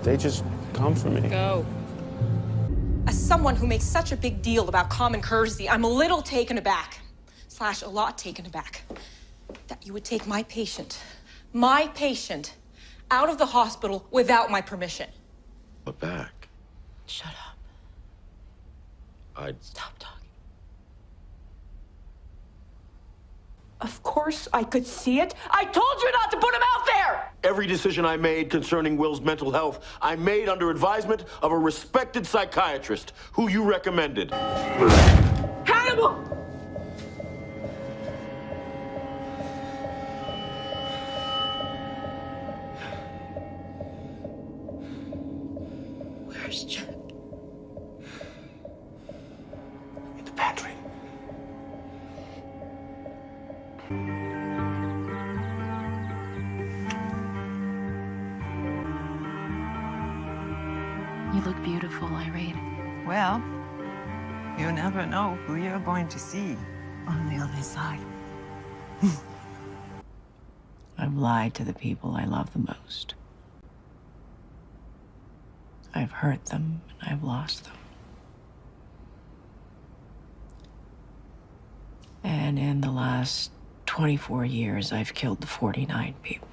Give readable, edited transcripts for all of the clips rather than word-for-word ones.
They just come for me. Go. As someone who makes such a big deal about common courtesy, I'm a little taken aback, / a lot taken aback, that you would take my patient, out of the hospital without my permission. But back. Shut up. Stop talking. Of course I could see it. I told you not to put him out there! Every decision I made concerning Will's mental health, I made under advisement of a respected psychiatrist who you recommended. Hannibal! Where's Jack? In the pantry. You look beautiful, Irene. Well, you never know who you're going to see on the other side. I've lied to the people I love the most. I've hurt them and I've lost them. And in the last 24 years, I've killed the 49 people.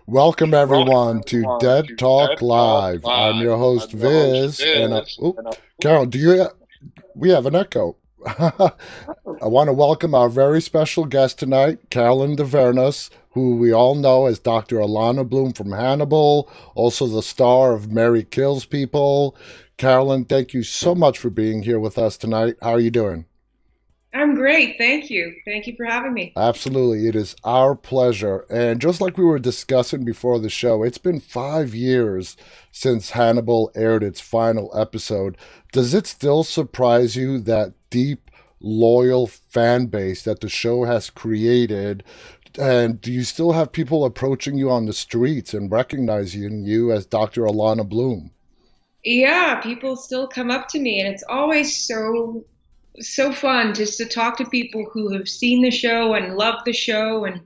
Welcome everyone to Dead Talk Live. I'm your host Viz, and Carol, we have an echo. I want to welcome our very special guest tonight, Carolyn Dhavernas, who we all know as Dr. Alana Bloom from Hannibal, also the star of Mary Kills People. Carolyn, thank you so much for being here with us tonight. How are you doing? I'm great. Thank you. Thank you for having me. Absolutely. It is our pleasure. And just like we were discussing before the show, it's been 5 years since Hannibal aired its final episode. Does it still surprise you that deep, loyal fan base that the show has created? And do you still have people approaching you on the streets and recognizing you as Dr. Alana Bloom? Yeah, people still come up to me, and it's always so fun just to talk to people who have seen the show and love the show. And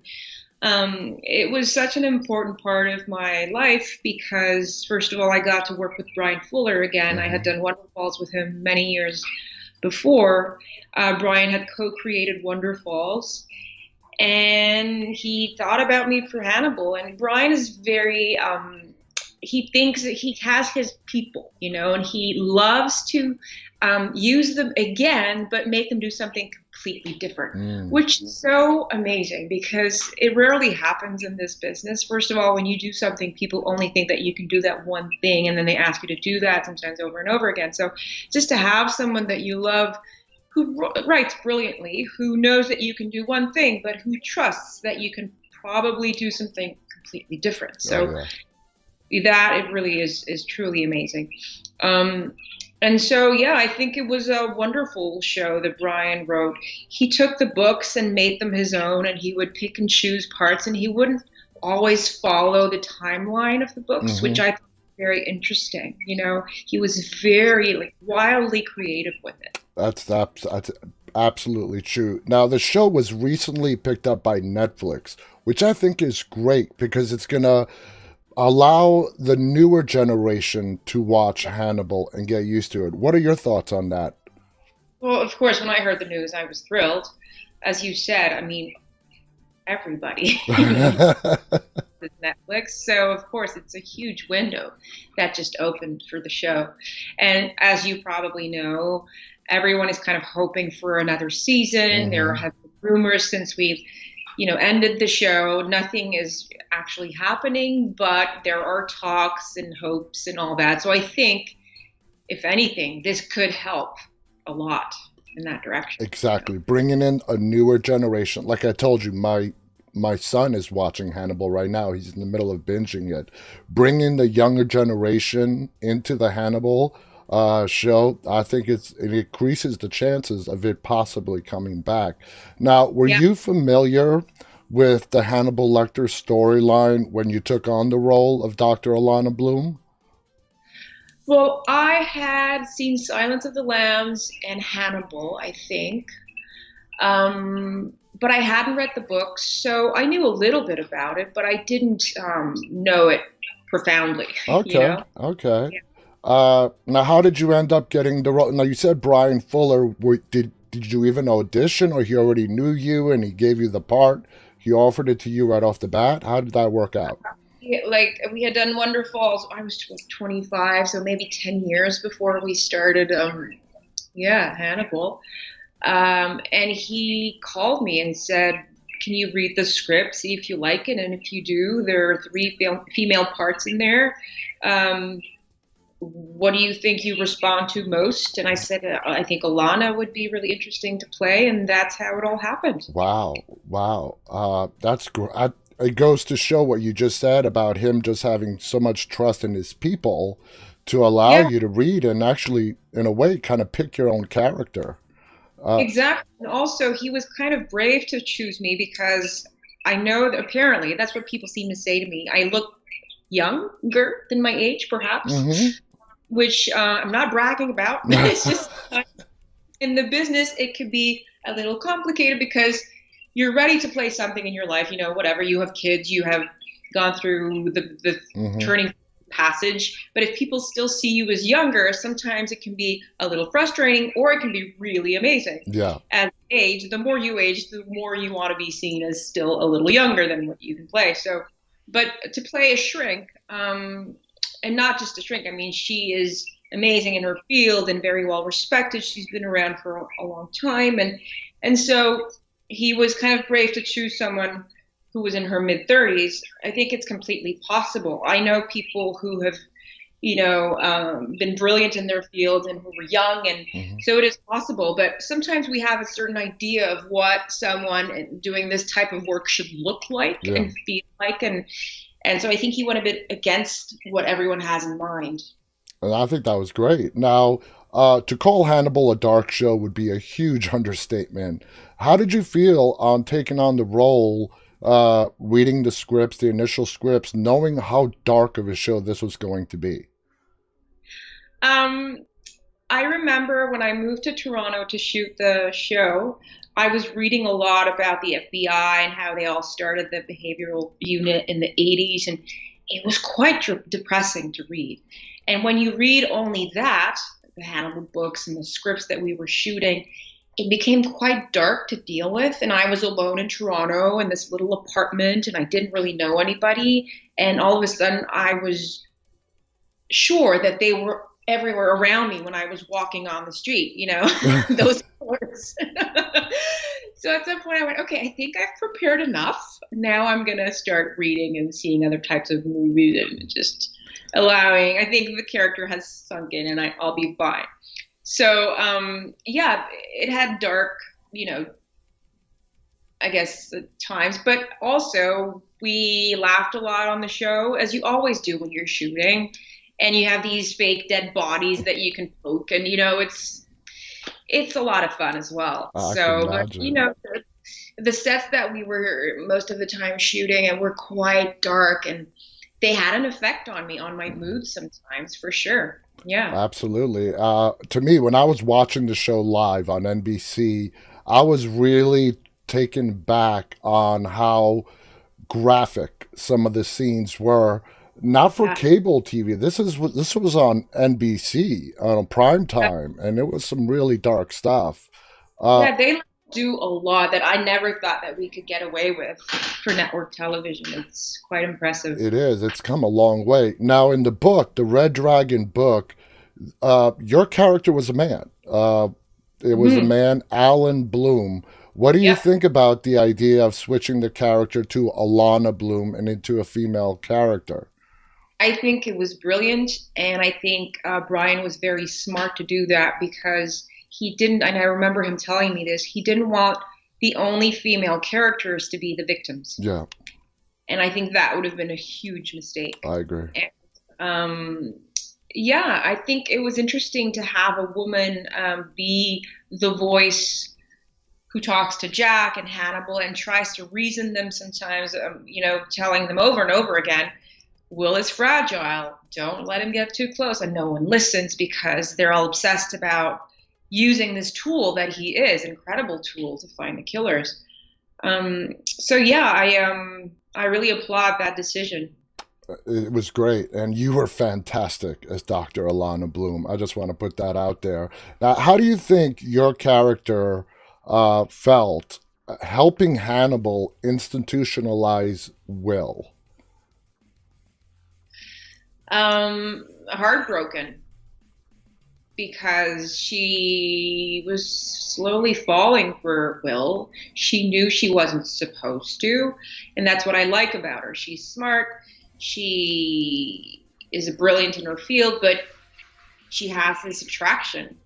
it was such an important part of my life because, first of all, I got to work with Bryan Fuller again. I had done Wonder Falls with him many years before. Bryan had co-created Wonder Falls, and he thought about me for Hannibal. And Bryan is very he thinks that he has his people, and he loves to use them again, but make them do something completely different, which is so amazing because it rarely happens in this business. First of all, when you do something, people only think that you can do that one thing, and then they ask you to do that sometimes over and over again. So just to have someone that you love who writes brilliantly, who knows that you can do one thing, but who trusts that you can probably do something completely different. So that it really is truly amazing. And so, yeah, I think it was a wonderful show that Bryan wrote. He took the books and made them his own, and he would pick and choose parts, and he wouldn't always follow the timeline of the books, which I thought was very interesting. He was very wildly creative with it. That's absolutely true. Now, the show was recently picked up by Netflix, which I think is great because it's going to allow the newer generation to watch Hannibal and get used to it. What are your thoughts on that? Well, of course, when I heard the news, I was thrilled. As you said, I mean, everybody is Netflix. So, of course, it's a huge window that just opened for the show. And as you probably know, everyone is kind of hoping for another season. There have been rumors since we've ended the show. Nothing is actually happening, but there are talks and hopes and all that. So I think, if anything, this could help a lot in that direction. Exactly. Bringing in a newer generation. Like I told you, my son is watching Hannibal right now. He's in the middle of binging it. Bringing the younger generation into the Hannibal show, I think it increases the chances of it possibly coming back. Now, were you familiar with the Hannibal Lecter storyline when you took on the role of Dr. Alana Bloom? Well, I had seen Silence of the Lambs and Hannibal, I think. But I hadn't read the books, so I knew a little bit about it, but I didn't know it profoundly. Okay, okay. Yeah. Now, how did you end up getting the role? Now, you said Brian Fuller. Did you even audition, or he already knew you and he gave you the part? He offered it to you right off the bat? How did that work out? Like, we had done Wonder Falls. I was 25, so maybe 10 years before we started, Hannibal. And he called me and said, can you read the script, see if you like it? And if you do, there are 3 female parts in there. What do you think you respond to most? And I said, I think Alana would be really interesting to play. And that's how it all happened. Wow. That's great. It goes to show what you just said about him just having so much trust in his people to allow you to read and actually, in a way, kind of pick your own character. Exactly. And also, he was kind of brave to choose me because I know that apparently that's what people seem to say to me. I look younger than my age, perhaps, which I'm not bragging about. It's just in the business, it could be a little complicated because you're ready to play something in your life, whatever. You have kids, you have gone through the turning passage. But if people still see you as younger, sometimes it can be a little frustrating or it can be really amazing. Yeah. As age, the more you age, the more you want to be seen as still a little younger than what you can play. So, but to play a shrink, and not just a shrink, I mean, she is amazing in her field and very well respected. She's been around for a long time. And so he was kind of brave to choose someone who was in her mid-30s. I think it's completely possible. I know people who have, been brilliant in their field and who were young, and so it is possible. But sometimes we have a certain idea of what someone doing this type of work should look like and feel like, and so I think he went a bit against what everyone has in mind. And I think that was great. Now, to call Hannibal a dark show would be a huge understatement. How did you feel on taking on the role, reading the scripts, the initial scripts, knowing how dark of a show this was going to be? I remember when I moved to Toronto to shoot the show, I was reading a lot about the FBI and how they all started the behavioral unit in the 80s, and it was quite depressing to read. And when you read only that, the Hannibal books and the scripts that we were shooting, it became quite dark to deal with. And I was alone in Toronto in this little apartment, and I didn't really know anybody. And all of a sudden, I was sure that they were everywhere around me when I was walking on the street, those colors. So at some point I went, okay, I think I've prepared enough. Now I'm going to start reading and seeing other types of movies and just allowing, I think the character has sunk in and I'll be fine. So, it had dark, I guess, times, but also we laughed a lot on the show, as you always do when you're shooting, and you have these fake dead bodies that you can poke, and, it's a lot of fun as well. But, the sets that we were most of the time shooting and were quite dark, and they had an effect on me, on my mood sometimes, for sure. Yeah, absolutely. To me, when I was watching the show live on NBC, I was really taken back on how graphic some of the scenes were. Not for cable TV. This was on NBC on prime time, and it was some really dark stuff. They do a lot that I never thought that we could get away with for network television. It's quite impressive. It is. It's come a long way. Now, in the book, the Red Dragon book, your character was a man. It was a man, Alan Bloom. What do you think about the idea of switching the character to Alana Bloom and into a female character? I think it was brilliant, and I think Brian was very smart to do that because he didn't, and I remember him telling me this, he didn't want the only female characters to be the victims. Yeah. And I think that would have been a huge mistake. I agree. And, Yeah, I think it was interesting to have a woman be the voice who talks to Jack and Hannibal and tries to reason them sometimes, telling them over and over again, Will is fragile. Don't let him get too close. And no one listens because they're all obsessed about using this tool that he is, incredible tool to find the killers. So yeah, I really applaud that decision. It was great, and you were fantastic as Dr. Alana Bloom. I just want to put that out there. Now, how do you think your character felt helping Hannibal institutionalize Will? Heartbroken, because she was slowly falling for Will. She knew she wasn't supposed to, and that's what I like about her. She's smart. She is brilliant in her field, but she has this attraction.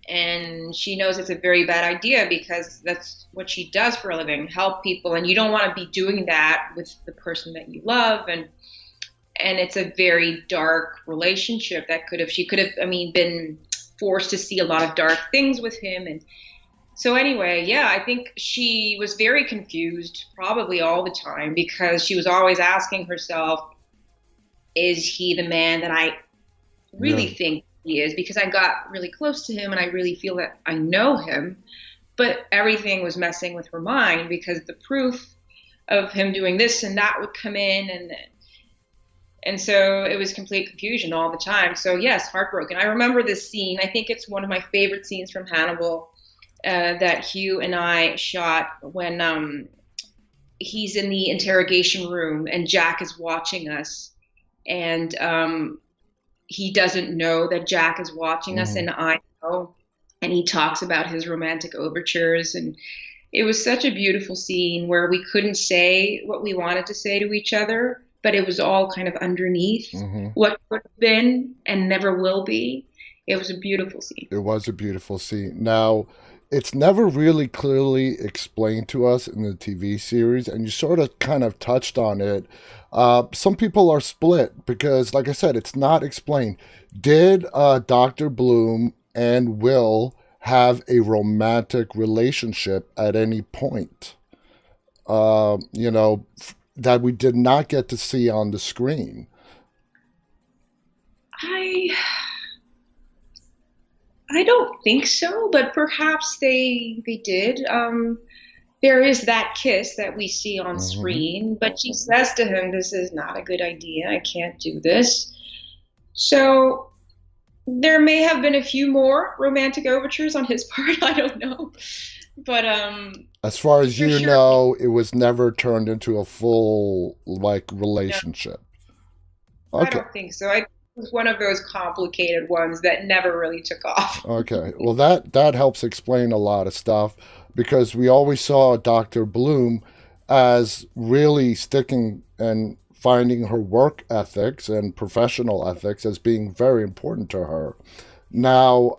And she knows it's a very bad idea because that's what she does for a living, help people. And you don't want to be doing that with the person that you love. And it's a very dark relationship that she could have been forced to see a lot of dark things with him. And so anyway, yeah, I think she was very confused probably all the time because she was always asking herself, is he the man that I really think he is? Because I got really close to him and I really feel that I know him, but everything was messing with her mind because the proof of him doing this and that would come in, and so it was complete confusion all the time. So yes, heartbroken. I remember this scene. I think it's one of my favorite scenes from Hannibal that Hugh and I shot when he's in the interrogation room and Jack is watching us, and he doesn't know that Jack is watching us, and I know, and he talks about his romantic overtures, and it was such a beautiful scene where we couldn't say what we wanted to say to each other, but it was all kind of underneath what could have been and never will be. It was a beautiful scene. It was a beautiful scene. Now, it's never really clearly explained to us in the TV series, and you sort of kind of touched on it. Some people are split because, like I said, it's not explained. Did Dr. Bloom and Will have a romantic relationship at any point? That we did not get to see on the screen. I don't think so, but perhaps they did. There is that kiss that we see on screen, but she says to him, this is not a good idea. I can't do this. So there may have been a few more romantic overtures on his part. I don't know. But as far as you know, it was never turned into a full relationship. No, okay. I don't think so. It was one of those complicated ones that never really took off. Okay. Well, that helps explain a lot of stuff, because we always saw Dr. Bloom as really sticking and finding her work ethics and professional ethics as being very important to her. Now,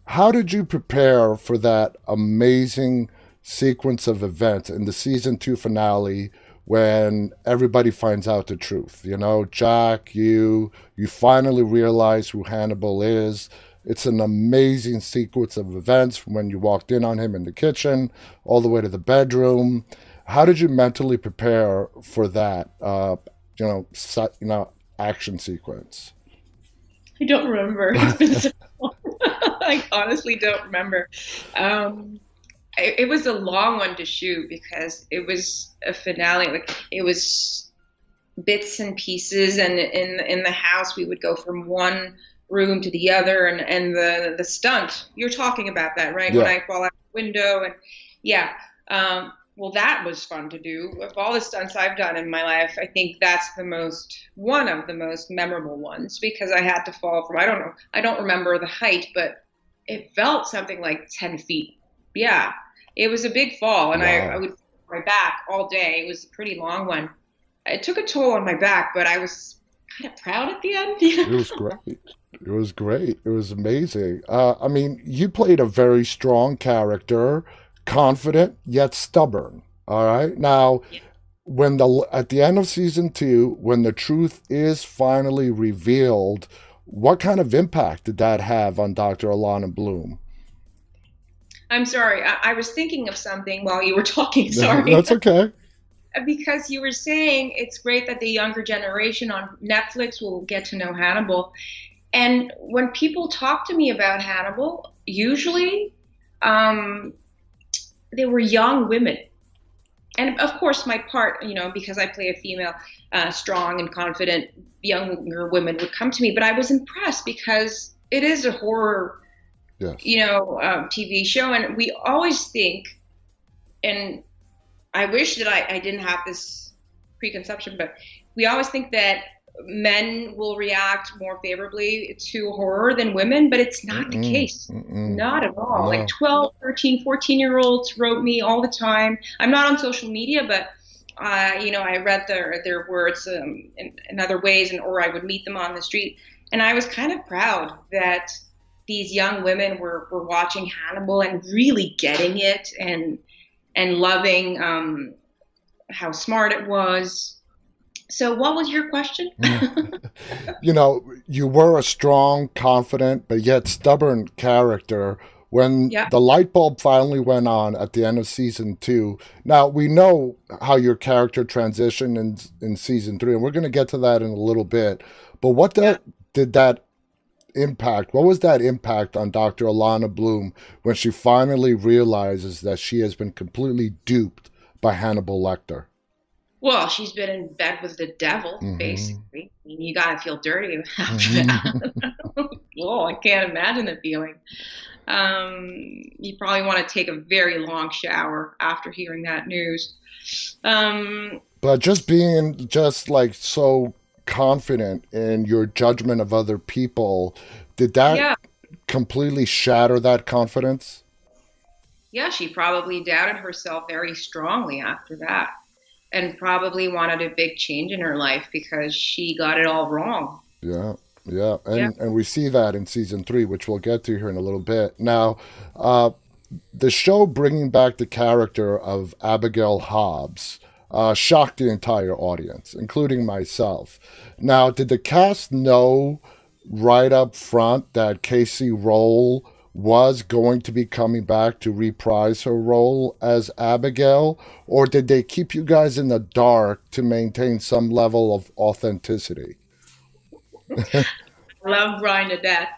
how did you prepare for that amazing sequence of events in the season 2 finale when everybody finds out the truth? Jack, you finally realize who Hannibal is. It's an amazing sequence of events from when you walked in on him in the kitchen all the way to the bedroom. How did you mentally prepare for that, action sequence? I don't remember. It's been so long. I honestly don't remember. It was a long one to shoot because it was a finale. It was bits and pieces, and in the house we would go from one room to the other, and the stunt, you're talking about that, right? Yeah. When I fall out the window, and yeah. Well, that was fun to do. Of all the stunts I've done in my life, I think that's one of the most memorable ones, because I had to fall from, I don't remember the height, but it felt something like 10 feet. Yeah, it was a big fall, and wow. I would my back all day. It was a pretty long one. It took a toll on my back, but I was kind of proud at the end. It was great. It was great. It was amazing. You played a very strong character, confident yet stubborn. All right. Now, at the end of season 2, when the truth is finally revealed, what kind of impact did that have on Dr. Alana Bloom? I'm sorry, I was thinking of something while you were talking. Sorry. That's okay. Because you were saying it's great that the younger generation on Netflix will get to know Hannibal. And when people talk to me about Hannibal, usually they were young women. And of course, my part, because I play a female, strong and confident younger women would come to me. But I was impressed because it is a horror, yes, TV show. And we always think, and I wish that I didn't have this preconception, but we always think that men will react more favorably to horror than women, but it's not the case. Not at all. No. Like 12, 13, 14-year-olds wrote me all the time. I'm not on social media, but I read their words in other ways, or I would meet them on the street. And I was kind of proud that these young women were watching Hannibal and really getting it and loving how smart it was. So what was your question? You were a strong, confident, but yet stubborn character. When the light bulb finally went on at the end of season 2, now we know how your character transitioned in season 3, and we're going to get to that in a little bit. But what did that impact? What was that impact on Dr. Alana Bloom when she finally realizes that she has been completely duped by Hannibal Lecter? Well, she's been in bed with the devil, basically. I mean, you got to feel dirty after that. Whoa, I can't imagine the feeling. You probably want to take a very long shower after hearing that news. But just being so confident in your judgment of other people, did that completely shatter that confidence? Yeah, she probably doubted herself very strongly after that. And probably wanted a big change in her life because she got it all wrong. Yeah. And we see that in season 3, which we'll get to here in a little bit. Now, the show bringing back the character of Abigail Hobbs shocked the entire audience, including myself. Now, did the cast know right up front that Casey Roll was going to be coming back to reprise her role as Abigail, or did they keep you guys in the dark to maintain some level of authenticity? I love Brian to death,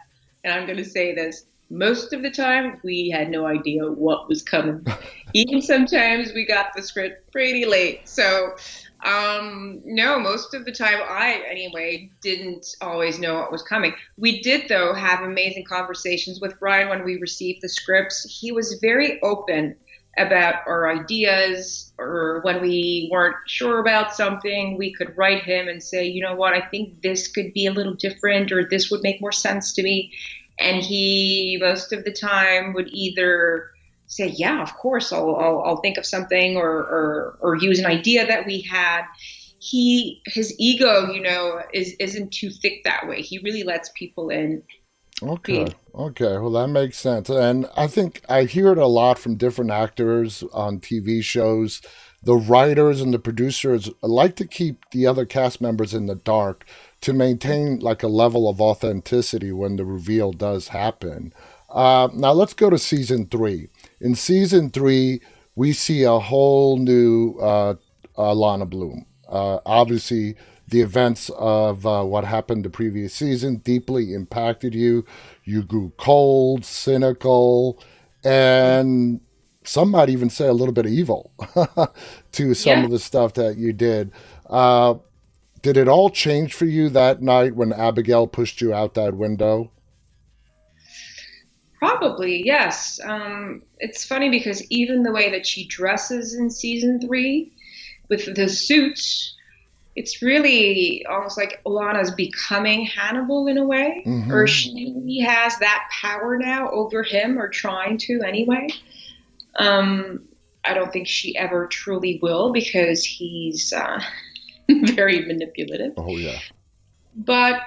and I'm going to say this. Most of the time, we had no idea what was coming. Even sometimes we got the script pretty late. So, no, most of the time I, anyway, didn't always know what was coming. We did, though, have amazing conversations with Brian when we received the scripts. He was very open about our ideas, or when we weren't sure about something, we could write him and say, you know what, I think this could be a little different, or this would make more sense to me. And he, most of the time, would either say, yeah, of course, I'll think of something, or use an idea that we had. His ego, isn't too thick that way. He really lets people in. Okay. Well, that makes sense. And I think I hear it a lot from different actors on TV shows. The writers and the producers like to keep the other cast members in the dark to maintain like a level of authenticity when the reveal does happen. Now let's go to season 3. In season 3, we see a whole new Alana Bloom. Obviously, the events of what happened the previous season deeply impacted you. You grew cold, cynical, and some might even say a little bit evil to some of the stuff that you did. Did it all change for you that night when Abigail pushed you out that window? Probably, yes. It's funny because even the way that she dresses in season 3 with the suits, it's really almost like Alana's becoming Hannibal in a way, or she has that power now over him, or trying to anyway. I don't think she ever truly will because he's very manipulative. Oh, yeah. But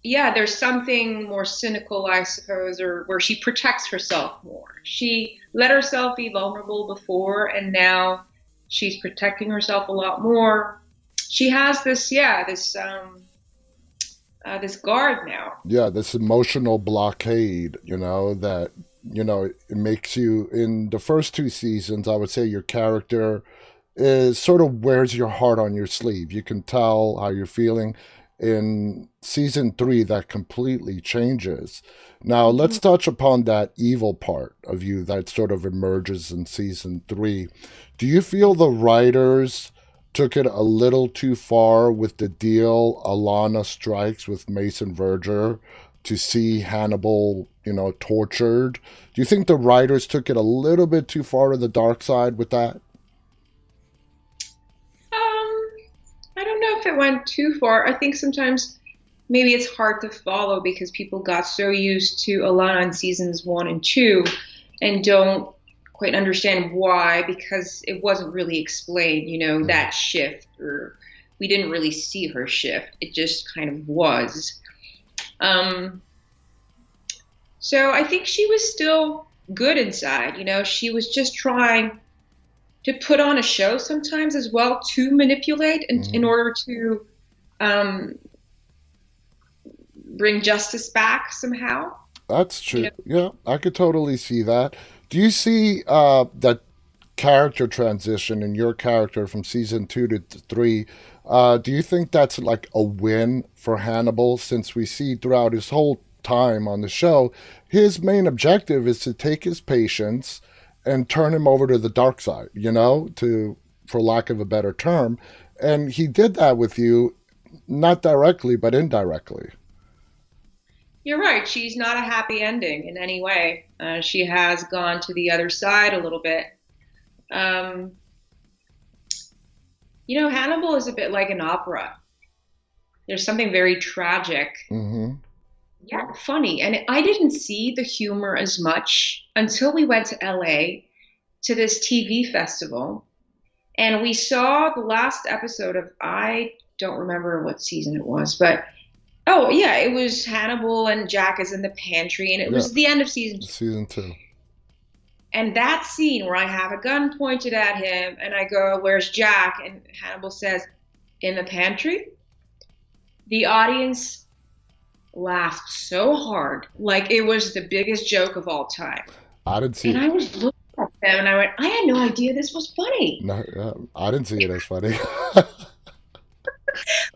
yeah, there's something more cynical, I suppose, or where she protects herself more. She let herself be vulnerable before, and now She's protecting herself a lot more. She has this guard now. Yeah, this emotional blockade, that, it makes you, in the first 2 seasons, I would say your character is sort of wears your heart on your sleeve. You can tell how you're feeling. In season 3, that completely changes. Now, let's touch upon that evil part of you that sort of emerges in season 3. Do you feel the writers took it a little too far with the deal Alana strikes with Mason Verger to see Hannibal, tortured? Do you think the writers took it a little bit too far to the dark side with that? I don't know if it went too far. I think sometimes maybe it's hard to follow because people got so used to Alana in seasons 1 and 2 and don't quite understand why, because it wasn't really explained, that shift, or we didn't really see her shift. It just kind of was. So I think she was still good inside. She was just trying to put on a show sometimes as well, to manipulate in order to bring justice back somehow. That's true. Yeah, I could totally see that. Do you see that character transition in your character from season 2 to 3? Do you think that's like a win for Hannibal, since we see throughout his whole time on the show, his main objective is to take his patients and turn him over to the dark side, for lack of a better term. And he did that with you, not directly, but indirectly. You're right. She's not a happy ending in any way. She has gone to the other side a little bit. Hannibal is a bit like an opera. There's something very tragic. Yeah, funny. And I didn't see the humor as much until we went to LA to this TV festival. And we saw the last episode of, I don't remember what season it was, but oh yeah, it was Hannibal and Jack is in the pantry, and it was the end of season 2. Season 2. And that scene where I have a gun pointed at him and I go, "Where's Jack?" And Hannibal says, "In the pantry." The audience laughed so hard, like it was the biggest joke of all time. I didn't see it. And I was looking at them and I went, I had no idea this was funny. No, I didn't see it as funny.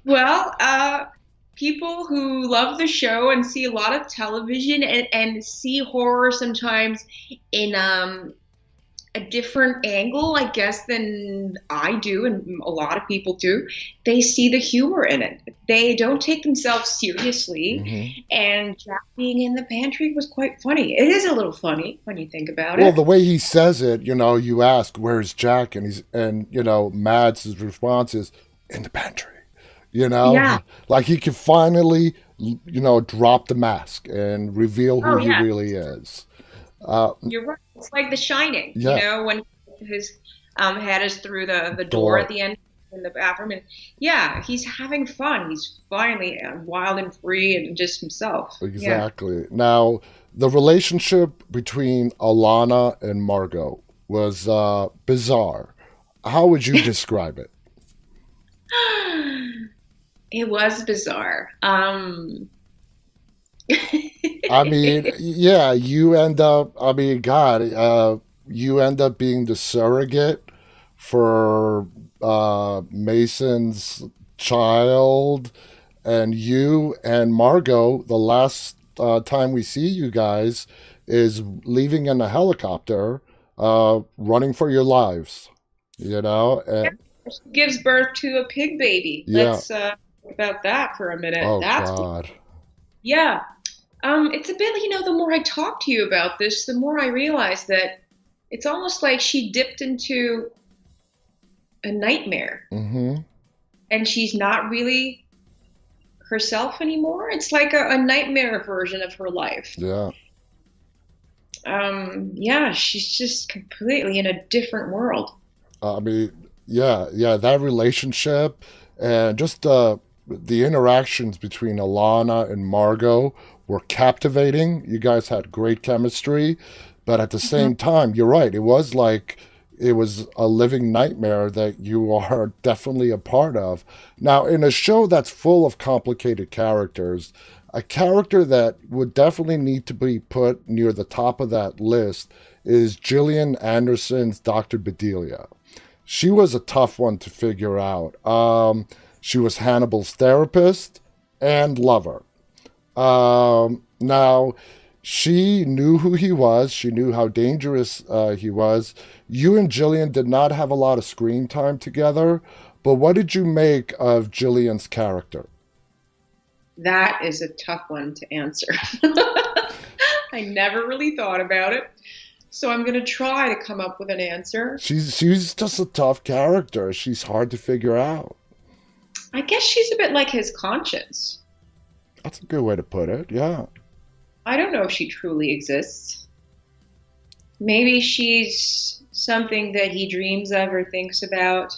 Well, people who love the show and see a lot of television and see horror sometimes in a different angle, I guess, than I do and a lot of people do, they see the humor in it. They don't take themselves seriously. And Jack being in the pantry was quite funny. It is a little funny when you think about it. Well, the way he says it, you ask, "Where's Jack?" And Mads' response is, "In the pantry." Yeah. Like he can finally, drop the mask and reveal who he really is. You're right. It's like The Shining, when his head is through the door at the end in the bathroom. And he's having fun. He's finally wild and free and just himself. Exactly. Yeah. Now, the relationship between Alana and Margot was bizarre. How would you describe it? It was bizarre. I mean, you end up, you end up being the surrogate for Mason's child, and you and Margot, the last time we see you guys, is leaving in a helicopter, running for your lives, and she gives birth to a pig baby. Let's talk about that for a minute. Oh, God. Yeah. It's a bit, the more I talk to you about this, the more I realize that it's almost like she dipped into a nightmare. And she's not really herself anymore. It's like a nightmare version of her life. She's just completely in a different world. That relationship and just the interactions between Alana and Margot were captivating. You guys had great chemistry, but at the same time, you're right. It was like it was a living nightmare that you are definitely a part of. Now, in a show that's full of complicated characters, a character that would definitely need to be put near the top of that list is Gillian Anderson's Dr. Bedelia. She was a tough one to figure out. She was Hannibal's therapist and lover. Now, she knew who he was. She knew how dangerous he was. You and Gillian did not have a lot of screen time together, but what did you make of Gillian's character? That is a tough one to answer. I never really thought about it. So I'm going to try to come up with an answer. She's just a tough character. She's hard to figure out. I guess she's a bit like his conscience. That's a good way to put it, yeah. I don't know if she truly exists. Maybe she's something that he dreams of or thinks about.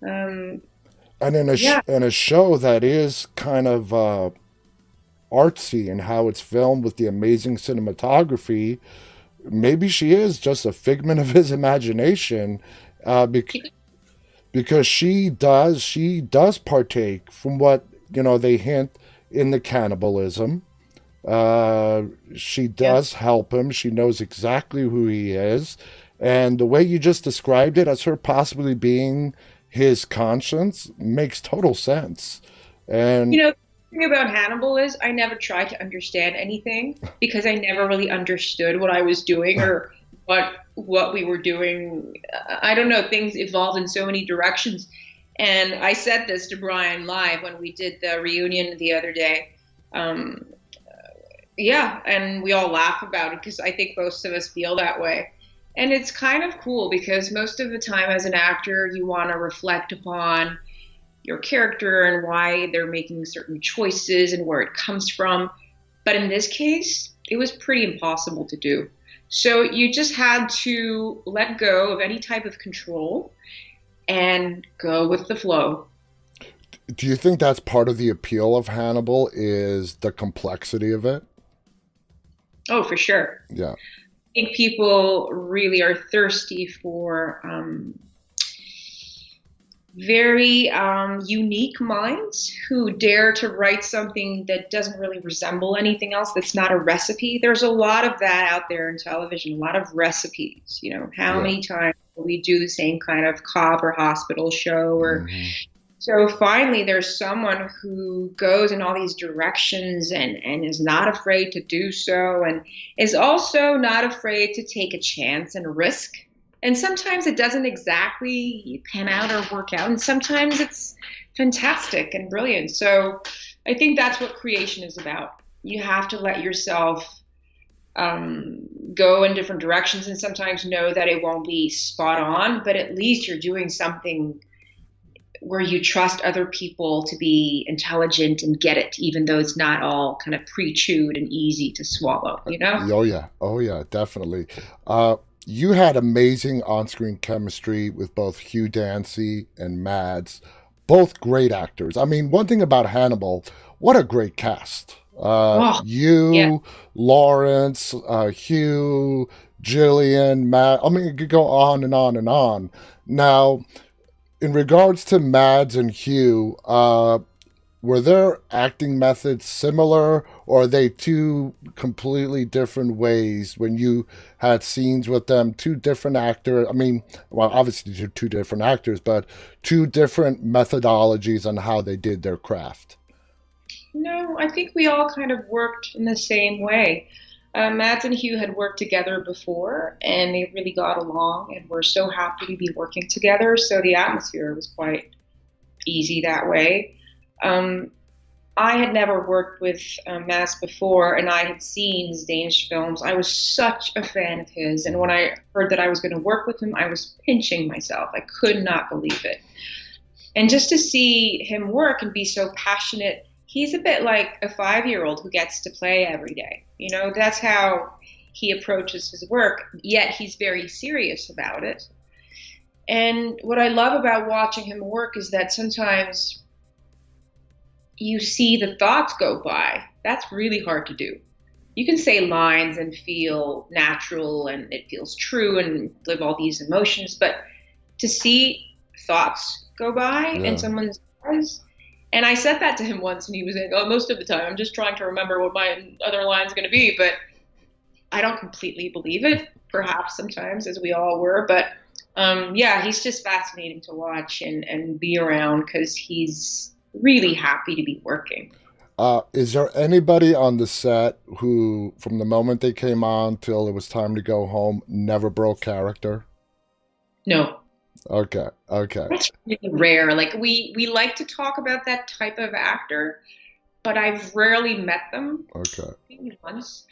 And in a show that is kind of artsy in how it's filmed with the amazing cinematography, maybe she is just a figment of his imagination, because she does partake from what they hint in the cannibalism. She does help him. She knows exactly who he is, and the way you just described it as her possibly being his conscience makes total sense. And the thing about Hannibal is I never tried to understand anything because I never really understood what I was doing or what we were doing. I don't know, things evolved in so many directions. And I said this to Brian live when we did the reunion the other day. And we all laugh about it because I think most of us feel that way. And it's kind of cool because most of the time as an actor, you want to reflect upon your character and why they're making certain choices and where it comes from. But in this case, it was pretty impossible to do. So you just had to let go of any type of control and go with the flow. Do you think that's part of the appeal of Hannibal, is the complexity of it? Oh, for sure. Yeah. I think people really are thirsty for very unique minds who dare to write something that doesn't really resemble anything else, that's not a recipe. There's a lot of that out there in television, a lot of recipes. How many times will we do the same kind of cop or hospital show? Or So finally there's someone who goes in all these directions and is not afraid to do so, and is also not afraid to take a chance and risk. And sometimes it doesn't exactly pan out or work out, and sometimes it's fantastic and brilliant. So I think that's what creation is about. You have to let yourself go in different directions, and sometimes know that it won't be spot on, but at least you're doing something where you trust other people to be intelligent and get it, even though it's not all kind of pre-chewed and easy to swallow, Oh yeah, definitely. You had amazing on-screen chemistry with both Hugh Dancy and Mads, both great actors. I mean, one thing about Hannibal, what a great cast. Laurence, Hugh, Gillian, Matt. I mean, it could go on and on and on. Now, in regards to Mads and Hugh, were their acting methods similar, or are they two completely different ways when you had scenes with them? Two different actors. I mean, well, obviously they're two different actors, but two different methodologies on how they did their craft. No, I think we all kind of worked in the same way. Mads and Hugh had worked together before, and they really got along and were so happy to be working together. So the atmosphere was quite easy that way. I had never worked with Mads before, and I had seen his Danish films. I was such a fan of his, and when I heard that I was going to work with him, I was pinching myself. I could not believe it. And just to see him work and be so passionate, he's a bit like a 5-year-old who gets to play every day. That's how he approaches his work, yet he's very serious about it. And what I love about watching him work is that sometimes you see the thoughts go by. That's really hard to do. you can say lines and feel natural and it feels true and live all these emotions, but to see thoughts go by in someone's eyes. And I said that to him once, and he was like, "Oh, most of the time I'm just trying to remember what my other line's going to be," but I don't completely believe it, perhaps sometimes, as we all were. But yeah, he's just fascinating to watch and be around because he's really happy to be working. Is there anybody on the set who, from the moment they came on till it was time to go home, never broke character? No. Okay. That's really rare. Like we like to talk about that type of actor, but I've rarely met them. Okay. Maybe once.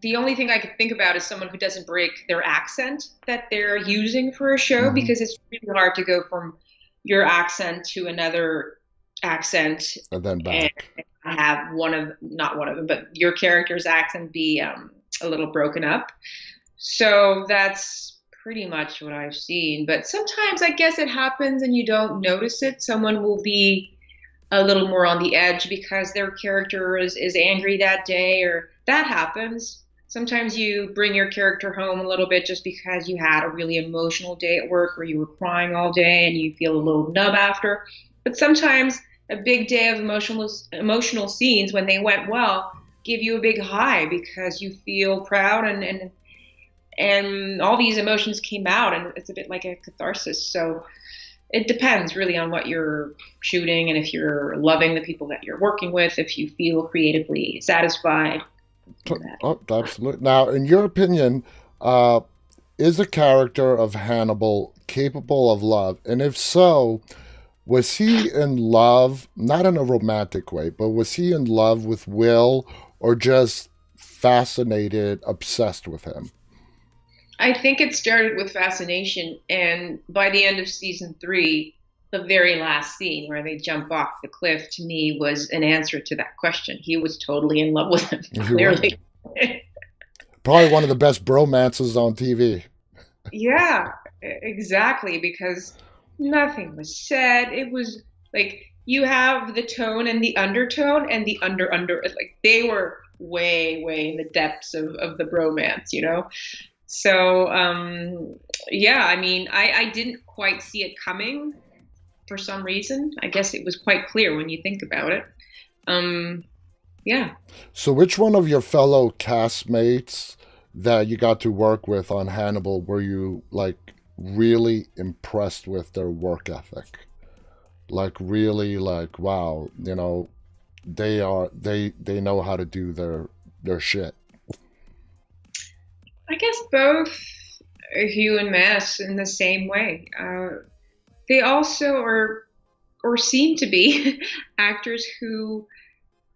The only thing I could think about is someone who doesn't break their accent that they're using for a show, because it's really hard to go from your accent to another accent and then back. And have not one of them, but your character's accent be a little broken up. So that's pretty much what I've seen. But sometimes I guess it happens and you don't notice it. Someone will be a little more on the edge because their character is angry that day, or that happens. Sometimes you bring your character home a little bit just because you had a really emotional day at work, or you were crying all day and you feel a little numb after. But sometimes a big day of emotional scenes, when they went well, give you a big high because you feel proud and all these emotions came out, and it's a bit like a catharsis. So it depends really on what you're shooting, and if you're loving the people that you're working with, if you feel creatively satisfied. Oh, absolutely. Now, in your opinion, is the character of Hannibal capable of love? And if so, was he in love, not in a romantic way, but was he in love with Will, or just fascinated, obsessed with him? I think it started with fascination, and by the end of season 3, the very last scene where they jump off the cliff, to me, was an answer to that question. He was totally in love with him, clearly. Probably one of the best bromances on TV. Yeah, exactly, because nothing was said. It was like you have the tone and the undertone and the under, like they were way in the depths of the bromance, you know? So, yeah, I mean, I didn't quite see it coming for some reason. I guess it was quite clear when you think about it. Yeah. So which one of your fellow castmates that you got to work with on Hannibal were you, like, really impressed with their work ethic? Like, really, like, wow, you know, they know how to do their shit. I guess both Hugh and Mass in the same way. They also are, or seem to be, actors who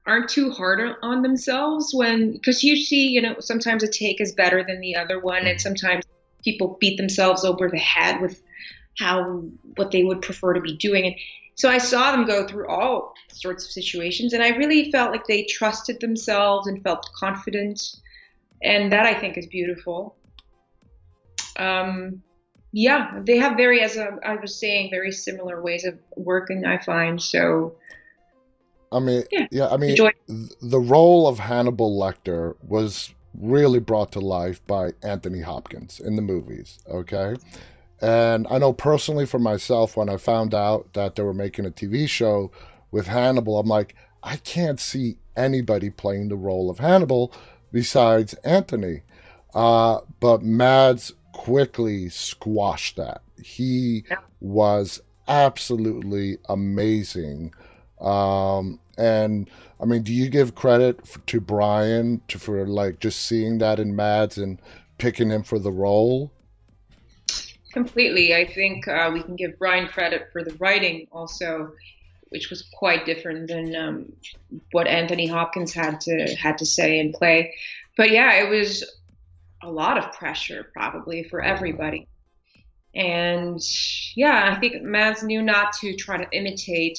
aren't too hard on themselves because you see, you know, sometimes a take is better than the other one, and sometimes people beat themselves over the head with what they would prefer to be doing. And so I saw them go through all sorts of situations, and I really felt like they trusted themselves and felt confident. And that, I think, is beautiful. Yeah, they have as I was saying, very similar ways of working, I find. So, I mean, the role of Hannibal Lecter was really brought to life by Anthony Hopkins in the movies, okay? And I know personally for myself, when I found out that they were making a TV show with Hannibal, I'm like, I can't see anybody playing the role of Hannibal besides Anthony. But Mads quickly squashed that. He was absolutely amazing. And I mean, do you give credit to Brian for like just seeing that in Mads and picking him for the role? Completely. I think we can give Brian credit for the writing also, which was quite different than what Anthony Hopkins had to say and play. But yeah, it was a lot of pressure probably for everybody. And yeah, I think Mads knew not to try to imitate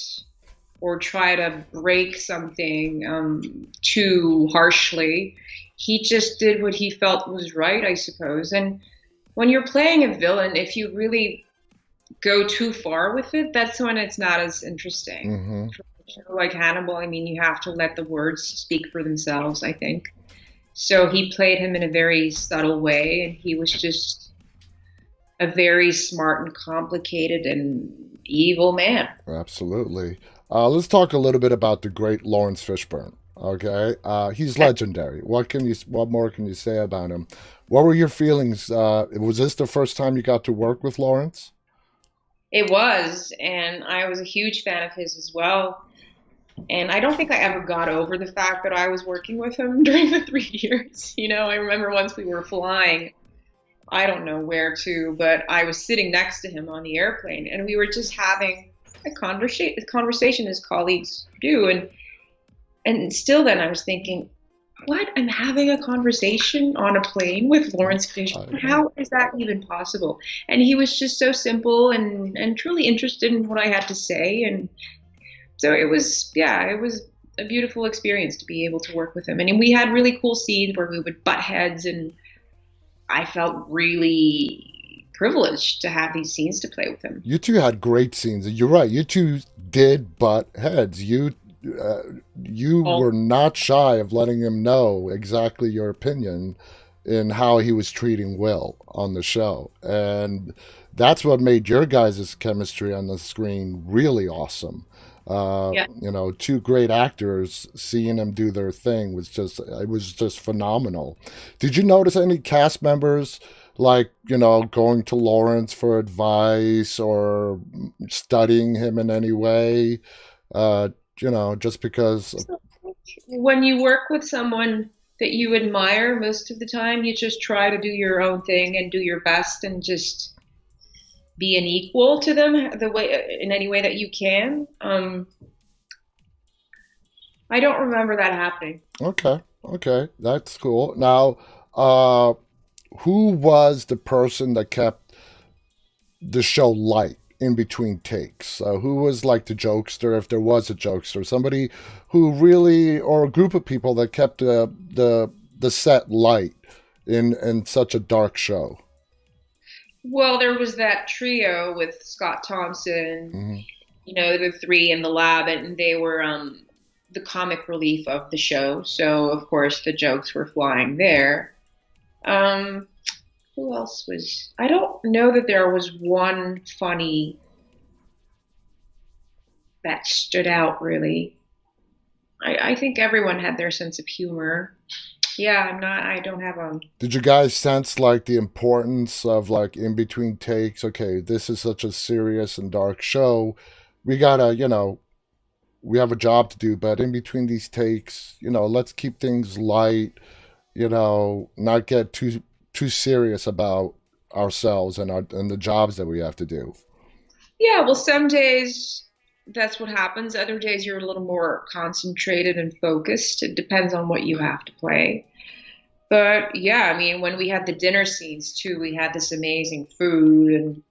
or try to break something too harshly. He just did what he felt was right, I suppose. And when you're playing a villain, if you really go too far with it, that's when it's not as interesting for the show like Hannibal, I mean, you have to let the words speak for themselves, I think. So he played him in a very subtle way, and he was just a very smart and complicated and evil man. Absolutely. Let's talk a little bit about the great Laurence Fishburne. Okay, he's legendary. What more can you say about him? What were your feelings? Was this the first time you got to work with Laurence? It was, and I was a huge fan of his as well. And I don't think I ever got over the fact that I was working with him during the 3 years. You know, I remember once we were flying, I don't know where to, but I was sitting next to him on the airplane, and we were just having a conversation as colleagues do. And still then I was thinking, what? I'm having a conversation on a plane with Laurence Fishburne? How is that even possible? And he was just so simple and truly interested in what I had to say. And so it was a beautiful experience to be able to work with him. And we had really cool scenes where we would butt heads, and I felt really privileged to have these scenes to play with him. You two had great scenes. You're right. You two did butt heads. You were not shy of letting him know exactly your opinion in how he was treating Will on the show. And that's what made your guys' chemistry on the screen really awesome. You know, two great actors, seeing them do their thing was just phenomenal. Did you notice any cast members, like, you know, going to Laurence for advice or studying him in any way? You know, just because. When you work with someone that you admire, most of the time you just try to do your own thing and do your best and just be an equal to them in any way that you can. I don't remember that happening. Okay, that's cool. Now, who was the person that kept the show light in between takes? Who was like the jokester, if there was a jokester? Somebody who really, or a group of people that kept the set light in such a dark show? Well, there was that trio with Scott Thompson, you know, the three in the lab, and they were the comic relief of the show. So, of course, the jokes were flying there. Who else was... I don't know that there was one funny that stood out, really. I think everyone had their sense of humor. Yeah, I don't have a... Did you guys sense, like, the importance of, like, in between takes? Okay, this is such a serious and dark show. We gotta, you know, we have a job to do, but in between these takes, you know, let's keep things light, you know, not get too serious about ourselves and the jobs that we have to do. Yeah, well, some days that's what happens. Other days you're a little more concentrated and focused. It depends on what you have to play. But yeah, I mean, when we had the dinner scenes too, we had this amazing food,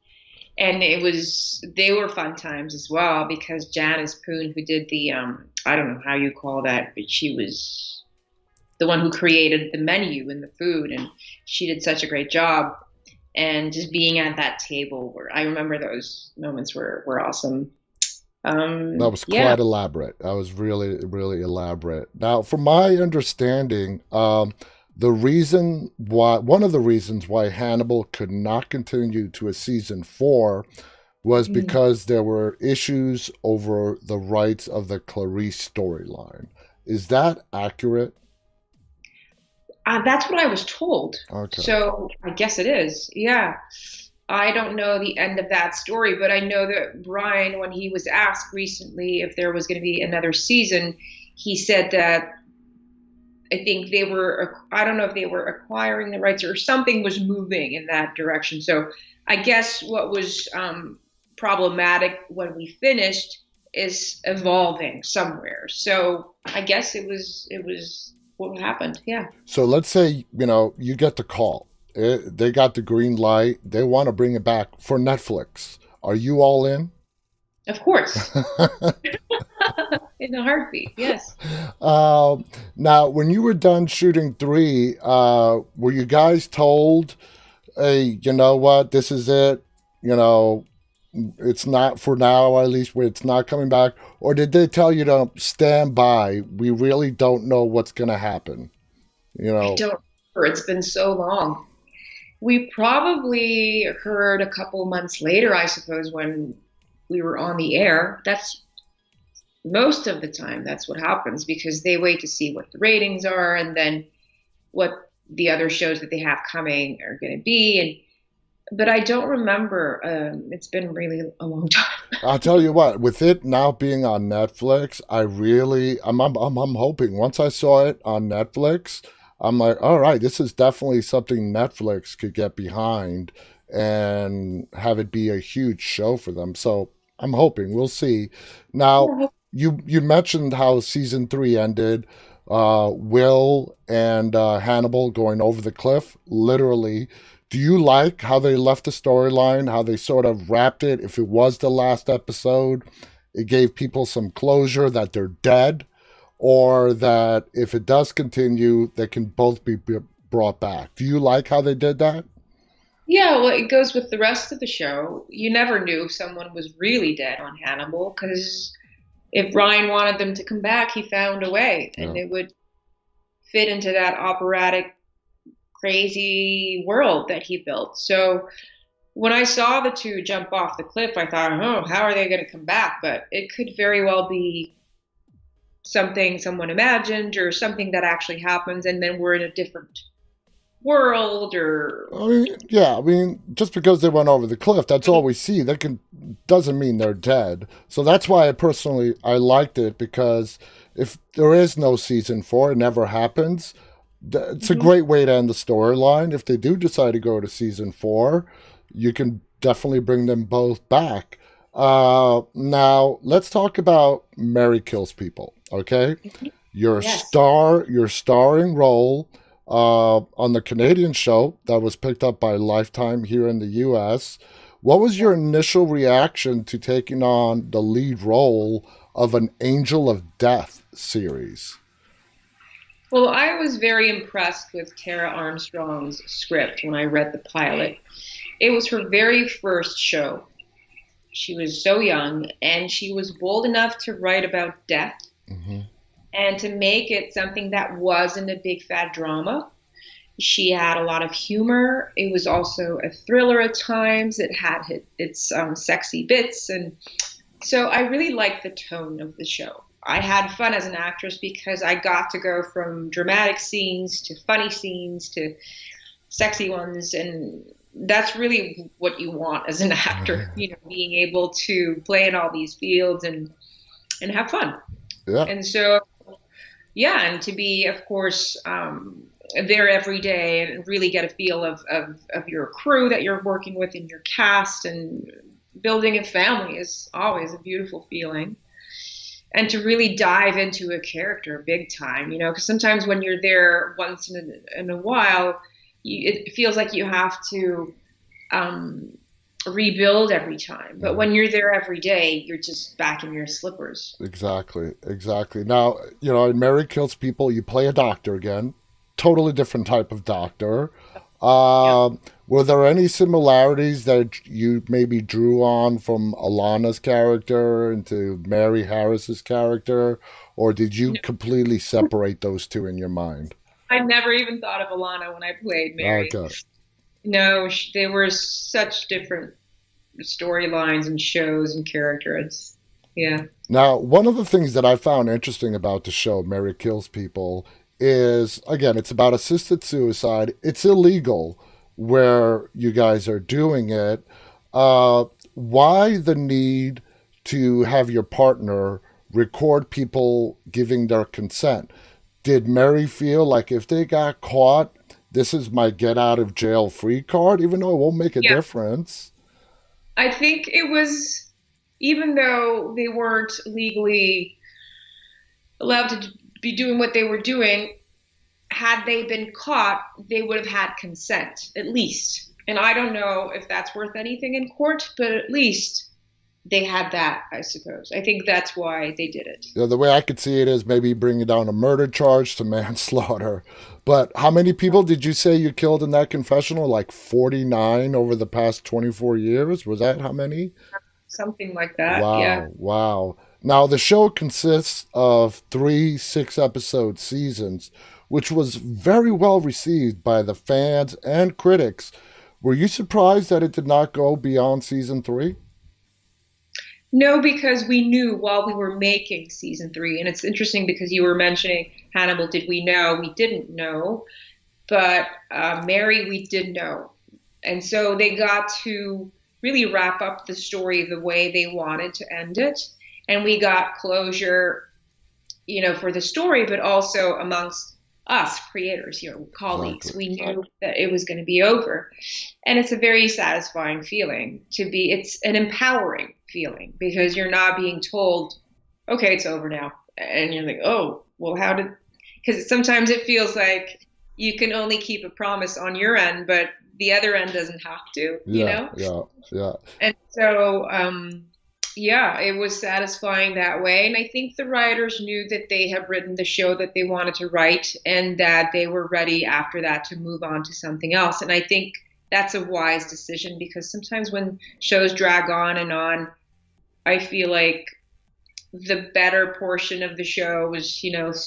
and they were fun times as well, because Janice Poon, who did the I don't know how you call that, but she was the one who created the menu and the food, and she did such a great job. And just being at that table, I remember those moments were awesome. That was quite elaborate. That was really, really elaborate. Now, from my understanding, one of the reasons why Hannibal could not continue to a season 4 was because there were issues over the rights of the Clarice storyline. Is that accurate? That's what I was told. Okay. So I guess it is. Yeah. I don't know the end of that story, but I know that Brian, when he was asked recently if there was going to be another season, he said that I think I don't know if they were acquiring the rights or something was moving in that direction. So I guess what was problematic when we finished is evolving somewhere. So I guess it was what happened. Yeah. So let's say, you know, you get the call. They got the green light. They want to bring it back for Netflix. Are you all in? Of course. In a heartbeat, yes. Now, when you were done shooting 3, were you guys told, hey, you know what, this is it? You know, it's not for now, at least, where it's not coming back? Or did they tell you to stand by? We really don't know what's going to happen. You I know, don't remember. It's been so long. We probably heard a couple months later, I suppose, when we were on the air. That's most of the time, that's what happens, because they wait to see what the ratings are and then what the other shows that they have coming are going to be. But I don't remember. It's been really a long time. I'll tell you what, with it now being on Netflix, I'm hoping once I saw it on Netflix, I'm like, all right, this is definitely something Netflix could get behind and have it be a huge show for them. So I'm hoping. We'll see. Now, you mentioned how season 3 ended. Will and Hannibal going over the cliff, literally. Do you like how they left the storyline, how they sort of wrapped it? If it was the last episode, it gave people some closure that they're dead, or that if it does continue, they can both be brought back. Do you like how they did that? Yeah, well, it goes with the rest of the show. You never knew if someone was really dead on Hannibal, because if Brian wanted them to come back, he found a way, and it would fit into that operatic, crazy world that he built. So when I saw the two jump off the cliff, I thought, oh, how are they going to come back? But it could very well be something someone imagined or something that actually happens, and then we're in a different world. Or I mean, just because they went over the cliff, that's all we see. Doesn't mean they're dead. So that's why I liked it, because if there is no season 4, it never happens. It's a great way to end the storyline. If they do decide to go to season 4, you can definitely bring them both back. Now let's talk about Mary Kills People. Okay, your starring role on the Canadian show that was picked up by Lifetime here in the U.S. What was your initial reaction to taking on the lead role of an Angel of Death series? Well, I was very impressed with Tara Armstrong's script when I read the pilot. It was her very first show. She was so young, and she was bold enough to write about death and to make it something that wasn't a big fat drama. She had a lot of humor. It was also a thriller at times. It had its sexy bits. And so I really liked the tone of the show. I had fun as an actress because I got to go from dramatic scenes to funny scenes to sexy ones. And that's really what you want as an actor, being able to play in all these fields and have fun. Yeah. And so, and to be, of course, there every day and really get a feel of your crew that you're working with and your cast, and building a family is always a beautiful feeling. And to really dive into a character big time, because sometimes when you're there once in a while, it feels like you have to rebuild every time. But when you're there every day, you're just back in your slippers. Exactly. Now, in Mary Kills People, you play a doctor again. Totally different type of doctor. Were there any similarities that you maybe drew on from Alana's character into Mary Harris's character, or did you completely separate those two in your mind? I never even thought of Alana when I played Mary. Okay. No, they were such different storylines and shows and characters. Yeah. Now, one of the things that I found interesting about the show, Mary Kills People, is, again, it's about assisted suicide. It's illegal where you guys are doing it. Why the need to have your partner record people giving their consent? Did Mary feel like if they got caught, this is my get out of jail free card, even though it won't make a difference? I think it was, even though they weren't legally allowed to be doing what they were doing, had they been caught, they would have had consent, at least. And I don't know if that's worth anything in court, but at least they had that, I suppose. I think that's why they did it. The way I could see it is maybe bringing down a murder charge to manslaughter. But how many people did you say you killed in that confessional? Like 49 over the past 24 years? Was that how many? something like that. Wow, Yeah. wow. Now, the show consists of 3 6-episode seasons, which was very well received by the fans and critics. Were you surprised that it did not go beyond season 3? No, because we knew while we were making season 3, and it's interesting because you were mentioning Hannibal. Did we know? We didn't know, but Mary, we did know, and so they got to really wrap up the story the way they wanted to end it, and we got closure, for the story, but also amongst us creators, colleagues. Exactly. We knew that it was going to be over. And it's a very satisfying feeling it's an empowering feeling because you're not being told, okay, it's over now. And you're like, oh, well, because sometimes it feels like you can only keep a promise on your end, but the other end doesn't have to, Yeah. And so, it was satisfying that way. And I think the writers knew that they had written the show that they wanted to write and that they were ready after that to move on to something else. And I think that's a wise decision because sometimes when shows drag on, I feel like the better portion of the show was,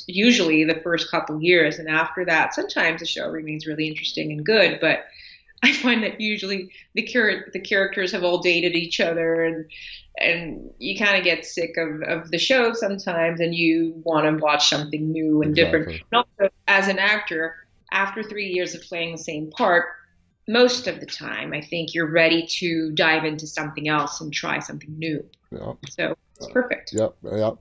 usually the first couple years. And after that, sometimes the show remains really interesting and good, but I find that usually the characters have all dated each other and you kind of get sick of the show sometimes and you want to watch something new and different. And also, as an actor, after 3 years of playing the same part, most of the time, I think you're ready to dive into something else and try something new. Yeah. So it's perfect. Yep.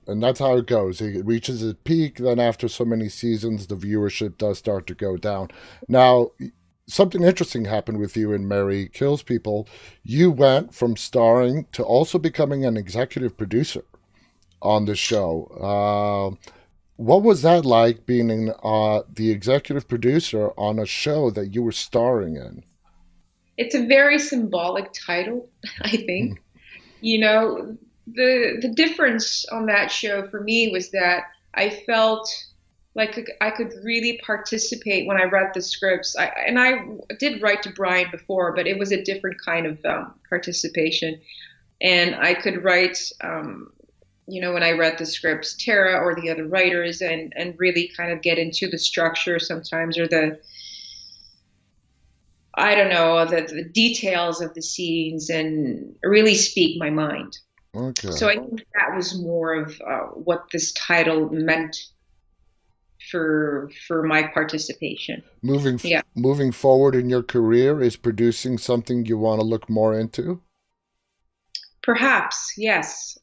And that's how it goes. It reaches its peak, then after so many seasons, the viewership does start to go down. Now, something interesting happened with you in Mary Kills People. You went from starring to also becoming an executive producer on the show. What was that like being the executive producer on a show that you were starring in? It's a very symbolic title, I think. The difference on that show for me was that I felt like I could really participate when I read the scripts. I did write to Brian before, but it was a different kind of participation. And I could write, when I read the scripts, Tara or the other writers, and really kind of get into the structure sometimes or the details of the scenes and really speak my mind. Okay. So I think that was more of what this title meant for my participation. Moving forward in your career, is producing something you want to look more into? Perhaps, yes.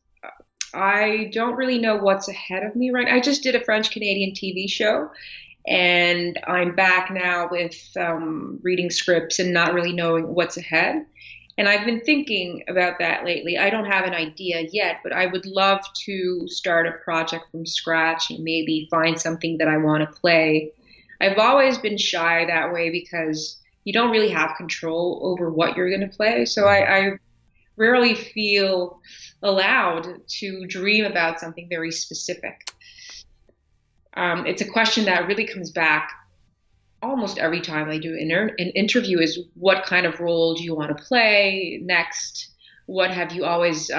I don't really know what's ahead of me right now. I just did a French-Canadian TV show, and I'm back now with reading scripts and not really knowing what's ahead. And I've been thinking about that lately. I don't have an idea yet, but I would love to start a project from scratch and maybe find something that I want to play. I've always been shy that way because you don't really have control over what you're going to play. So I rarely feel allowed to dream about something very specific. It's a question that really comes back almost every time I do an interview is what kind of role do you want to play next? What have you always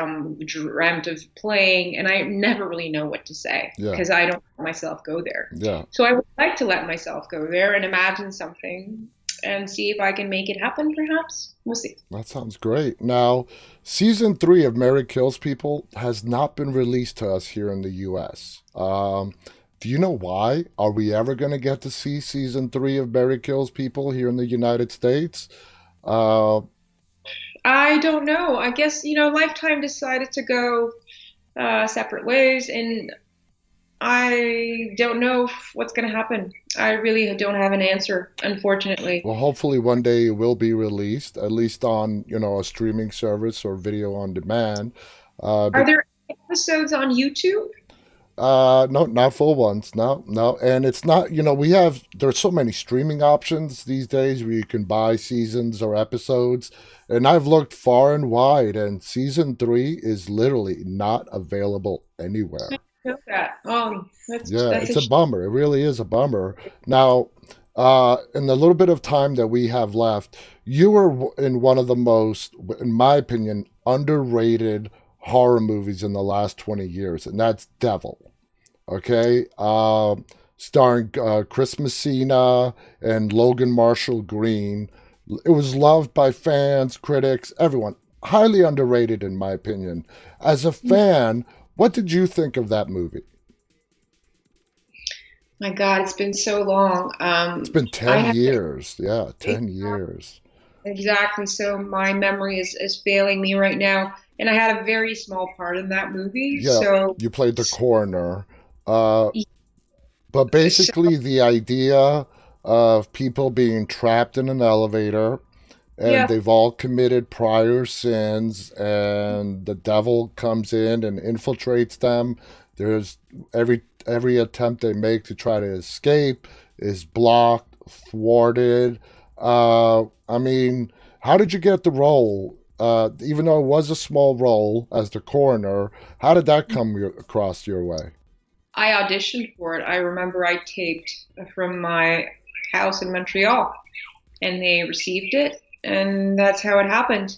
dreamt of playing? And I never really know what to say because I don't let myself go there. Yeah. So I would like to let myself go there and imagine something and see if I can make it happen, perhaps. We'll see. That sounds great. Now, season 3 of Mary Kills People has not been released to us here in the U.S. Do you know why? Are we ever going to get to see season 3 of Mary Kills People here in the United States? I don't know. I guess, Lifetime decided to go separate ways, and I don't know what's going to happen. I really don't have an answer, unfortunately. Well, hopefully one day it will be released, at least on, a streaming service or video on demand. Are there episodes on YouTube? No, not full ones. No. And it's not, there's so many streaming options these days where you can buy seasons or episodes. And I've looked far and wide, and season 3 is literally not available anywhere. I know that. That's it's a bummer. It really is a bummer. Now, in the little bit of time that we have left, you were in one of the most, in my opinion, underrated horror movies in the last 20 years, and that's Devil. Okay? Starring Chris Messina and Logan Marshall Green. It was loved by fans, critics, everyone. Highly underrated, in my opinion. As a fan, what did you think of that movie? My God, it's been so long. It's been 10 years. Yeah, 10 years. Exactly. So my memory is failing me right now. And I had a very small part in that movie. Yeah, So you played the coroner. But basically, the idea of people being trapped in an elevator, and yeah, they've all committed prior sins, and the devil comes in and infiltrates them. There's every attempt they make to try to escape is blocked, thwarted. I mean, how did you get the role? Even though it was a small role as the coroner, how did that come across your way? I auditioned for it. I remember I taped from my house in Montreal, and they received it, and that's how it happened.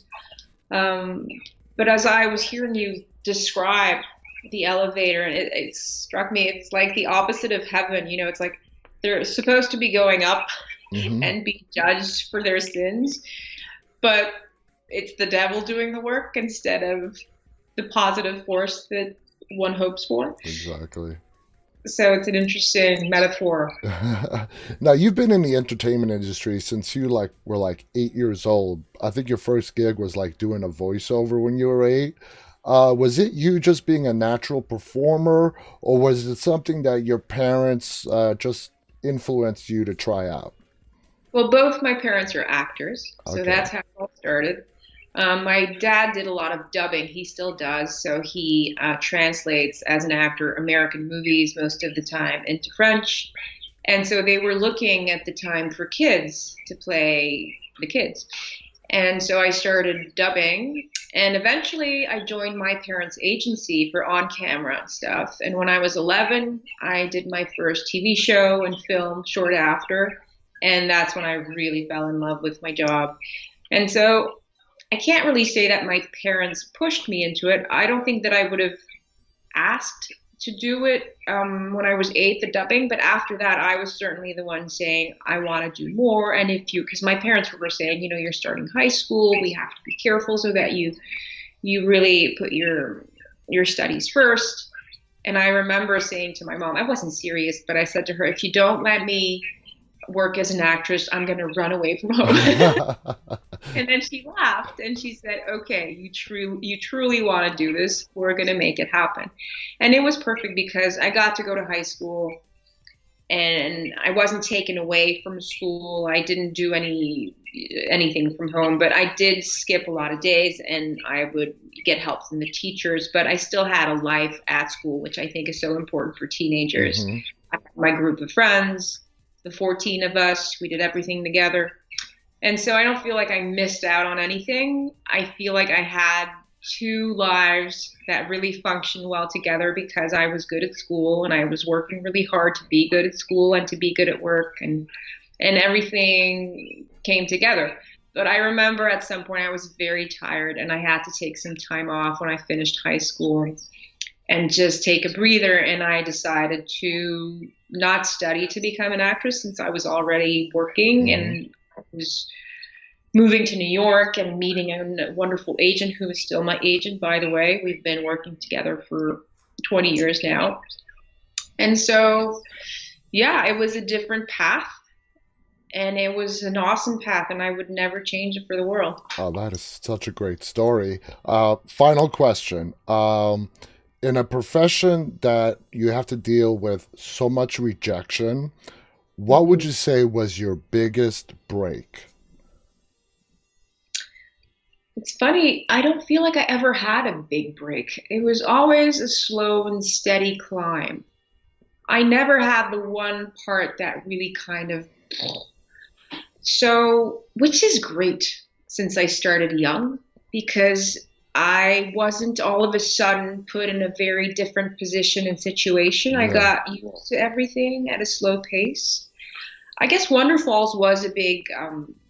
But as I was hearing you describe the elevator, and it struck me, it's like the opposite of heaven. You know, it's like they're supposed to be going up Hmm. and be judged for their sins, but it's the devil doing the work instead of the positive force that one hopes for. Exactly. So it's an interesting metaphor. Now, you've been in the entertainment industry since you were 8 years old. I think your first gig was doing a voiceover when you were 8. Was it you just being a natural performer, or was it something that your parents just influenced you to try out? Well, both my parents are actors, so Okay. that's how it all started. My dad did a lot of dubbing. He still does. So he translates as an actor American movies most of the time into French. And so they were looking at the time for kids to play the kids. And so I started dubbing. And eventually I joined my parents' agency for on camera stuff. And when I was 11, I did my first TV show and film short after. And that's when I really fell in love with my job. And so I can't really say that my parents pushed me into it. I don't think that I would have asked to do it when I was 8, the dubbing, but after that, I was certainly the one saying, I want to do more. And if you, because my parents were saying, you know, you're starting high school, we have to be careful so that you really put your studies first. And I remember saying to my mom, I wasn't serious, but I said to her, if you don't let me work as an actress, I'm going to run away from home. And then she laughed and she said, okay, you truly want to do this. We're going to make it happen. And it was perfect because I got to go to high school and I wasn't taken away from school. I didn't do anything from home, but I did skip a lot of days and I would get help from the teachers, but I still had a life at school, which I think is so important for teenagers. Hmm. I had my group of friends, the 14 of us, we did everything together. And so I don't feel like I missed out on anything. I feel like I had two lives that really functioned well together because I was good at school and I was working really hard to be good at school and to be good at work, and everything came together. But I remember at some point I was very tired and I had to take some time off when I finished high school and just take a breather, and I decided to not study to become an actress since I was already working, Hmm. and I was moving to New York and meeting a wonderful agent who is still my agent, by the way. We've been working together for 20 years now. And so, yeah, it was a different path and it was an awesome path, and I would never change it for the world. Oh, that is such a great story. Final question. In a profession that you have to deal with so much rejection, what would you say was your biggest break? It's funny, I don't feel like I ever had a big break. It was always a slow and steady climb. I never had the one part that really kind of, so, which is great since I started young, because I wasn't all of a sudden put in a very different position and situation. I Yeah. got used to everything at a slow pace. I guess Wonder Falls was a big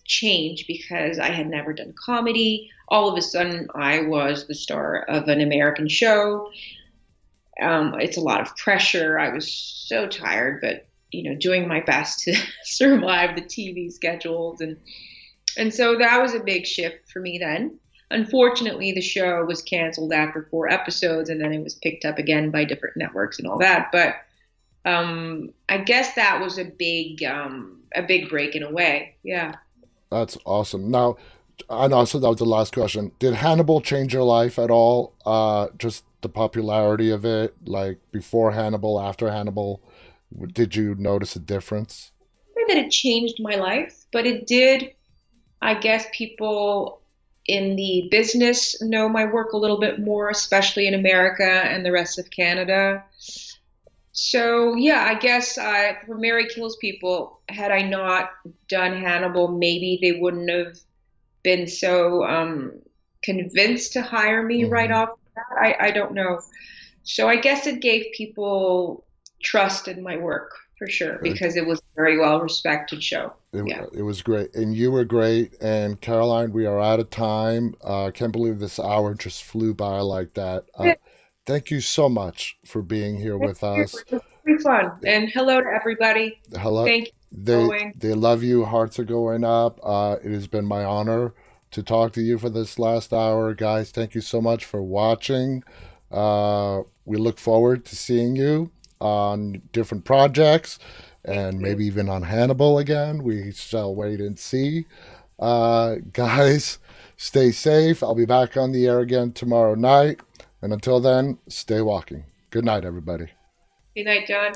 change because I had never done comedy. all of a sudden I was the star of an American show. It's a lot of pressure. I was so tired, but doing my best to survive the TV schedules, and so that was a big shift for me then. Unfortunately, the show was canceled after 4 episodes, and then it was picked up again by different networks and all that. But I guess that was a big break in a way. Yeah. That's awesome. Now, I know, so that was the last question. Did Hannibal change your life at all? Just the popularity of it, like before Hannibal, after Hannibal, did you notice a difference? Not that it changed my life, but it did. I guess people in the business know my work a little bit more, especially in America and the rest of Canada. So yeah, I guess for Mary Kills People, had I not done Hannibal, maybe they wouldn't have been so convinced to hire me right off the bat. I don't know. So I guess it gave people trust in my work for sure, because it was a very well respected show. It was great, and you were great. And Caroline, we are out of time. I can't believe this hour just flew by like that. Thank you so much for being here with us. It was pretty fun. And hello to everybody. Hello. Thank you. They love you. Hearts are going up. It has been my honor to talk to you for this last hour. Guys, thank you so much for watching. We look forward to seeing you on different projects and maybe even on Hannibal again. We shall wait and see. Guys, stay safe. I'll be back on the air again tomorrow night. And until then, stay walking. Good night, everybody. Good night, John.